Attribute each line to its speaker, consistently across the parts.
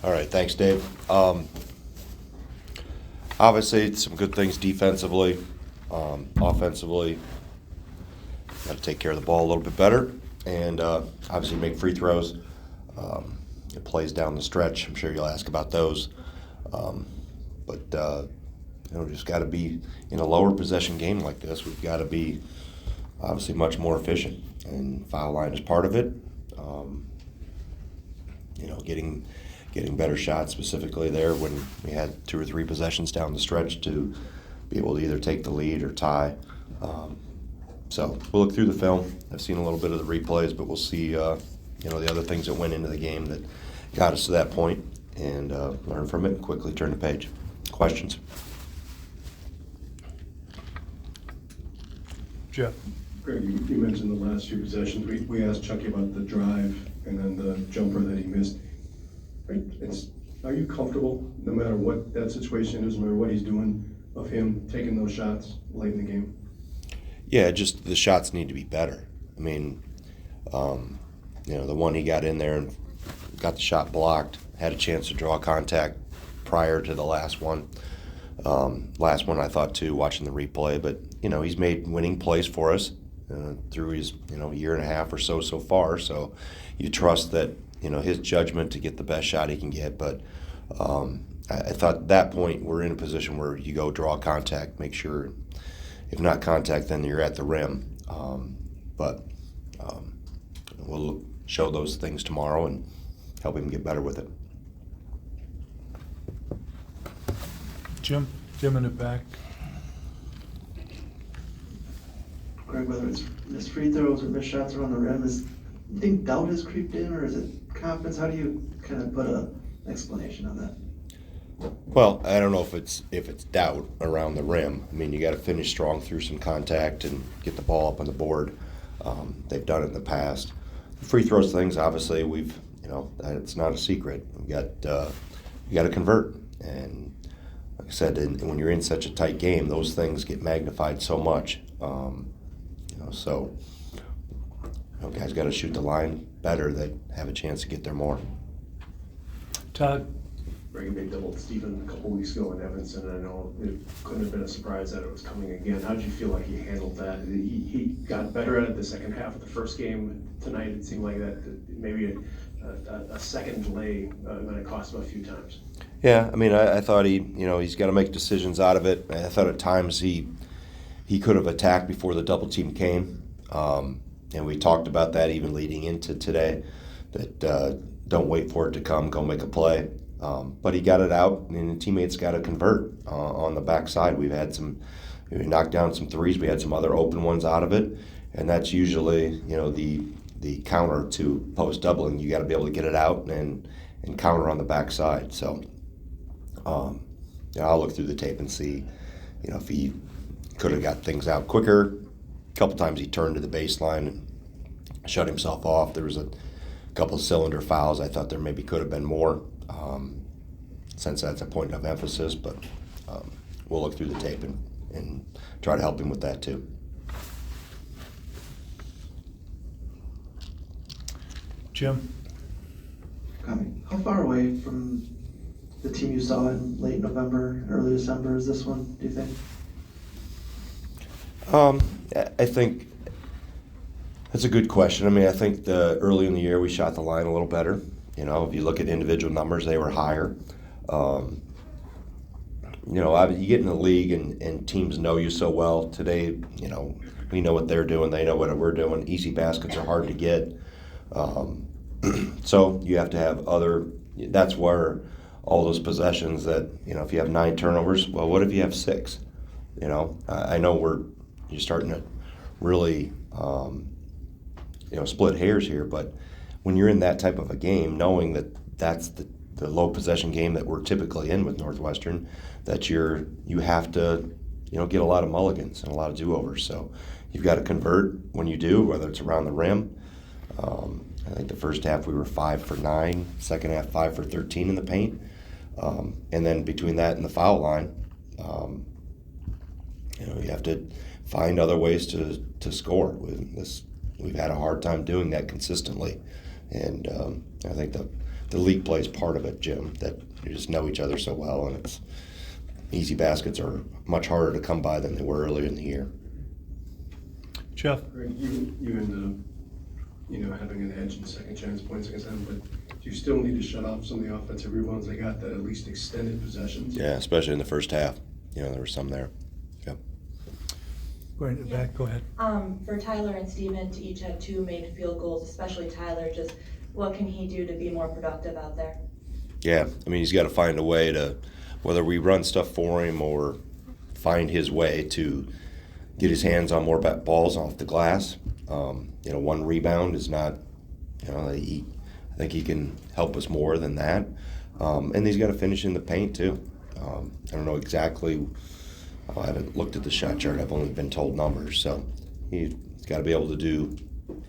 Speaker 1: All right, thanks, Dave. Obviously, some good things defensively, offensively. Got to take care of the ball a little bit better, and obviously make free throws. It plays down the stretch. I'm sure you'll ask about those, but just got to be in a lower possession game like this. We've got to be obviously much more efficient, and foul line is part of it. Getting better shots specifically there when we had 2 or 3 possessions down the stretch to be able to either take the lead or tie. So we'll look through the film. I've seen a little bit of the replays, but we'll see the other things that went into the game that got us to that point, and learn from it and quickly turn the page. Questions?
Speaker 2: Jeff.
Speaker 3: Greg, you mentioned the last few possessions. We asked Chucky about the drive and then the jumper that he missed. Are you comfortable, no matter what that situation is, no matter what he's doing, of him taking those shots late in the game?
Speaker 1: Yeah, just the shots need to be better. I mean, the one he got in there and got the shot blocked, had a chance to draw contact prior to the last one. Last one I thought too, watching the replay, but he's made winning plays for us through his year and a half or so far. So you trust that his judgment to get the best shot he can get. But I thought at that point we're in a position where you go draw contact, make sure if not contact, then you're at the rim. But we'll show those things tomorrow and help him get better with it.
Speaker 2: Jim in the back.
Speaker 4: Greg, whether it's missed free throws or missed shots around the rim, you think doubt has creeped in, or is it confidence? How do you kind of put an explanation on that?
Speaker 1: Well, I don't know if it's doubt around the rim. I mean, you got to finish strong through some contact and get the ball up on the board. They've done it in the past. The free throws things, obviously, it's not a secret. You got to convert, and like I said, when you're in such a tight game, those things get magnified so much. So guys got to shoot the line better that have a chance to get there more.
Speaker 2: Todd.
Speaker 3: Greg, they doubled Stephen a couple weeks ago in Evanston. I know it couldn't have been a surprise that it was coming again. How did you feel like he handled that? He got better at it the second half of the first game. Tonight it seemed like that maybe a second delay might have cost him a few times.
Speaker 1: Yeah, I mean, I thought he's got to make decisions out of it. I thought at times he could have attacked before the double team came, and we talked about that even leading into today. That don't wait for it to come, go make a play. But he got it out, and the teammates got to convert on the backside. We knocked down some threes. We had some other open ones out of it, and that's usually the counter to post doubling. You got to be able to get it out and counter on the backside. So I'll look through the tape and see if he could have got things out quicker. A couple times he turned to the baseline and shut himself off. There was a couple of cylinder fouls. I thought there maybe could have been more. Since that's a point of emphasis, but we'll look through the tape and try to help him with that too.
Speaker 2: Jim.
Speaker 4: How far away from the team you saw in late November, early December is this one, do you think?
Speaker 1: I think that's a good question. I mean, I think early in the year we shot the line a little better. If you look at individual numbers, they were higher. You get in the league and teams know you so well. Today, we know what they're doing. They know what we're doing. Easy baskets are hard to get. So you have to have that's where all those possessions that, if you have 9 turnovers, well, what if you have 6? I know you're starting to really, split hairs here, but when you're in that type of a game, knowing that that's the low possession game that we're typically in with Northwestern, that you have to, get a lot of mulligans and a lot of do-overs. So you've got to convert when you do, whether it's around the rim. I think the first half we were 5 for 9, second half 5 for 13 in the paint. And then between that and the foul line, you have to find other ways to score. We've had a hard time doing that consistently. And I think the the league play is part of it, Jim, that you just know each other so well, and it's easy baskets are much harder to come by than they were earlier in the year.
Speaker 2: Jeff?
Speaker 5: Greg, you ended up, having an edge in second chance points against them, but do you still need to shut off some of the offensive rebounds they got that at least extended possessions?
Speaker 1: Yeah, especially in the first half. There were some there. Yep.
Speaker 2: Going to the back, go ahead.
Speaker 6: For Tyler and Steven to each have 2 made field goals, especially Tyler, just what can he do to be more productive out there?
Speaker 1: Yeah, he's got to find a way to, whether we run stuff for him or find his way to get his hands on more balls off the glass. 1 rebound is not, I think he can help us more than that. And he's got to finish in the paint too. I don't know exactly, I haven't looked at the shot chart, I've only been told numbers, so he's got to be able to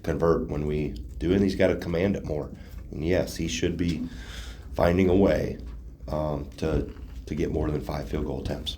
Speaker 1: convert when we do, and he's got to command it more. And yes, he should be finding a way to get more than 5 field goal attempts.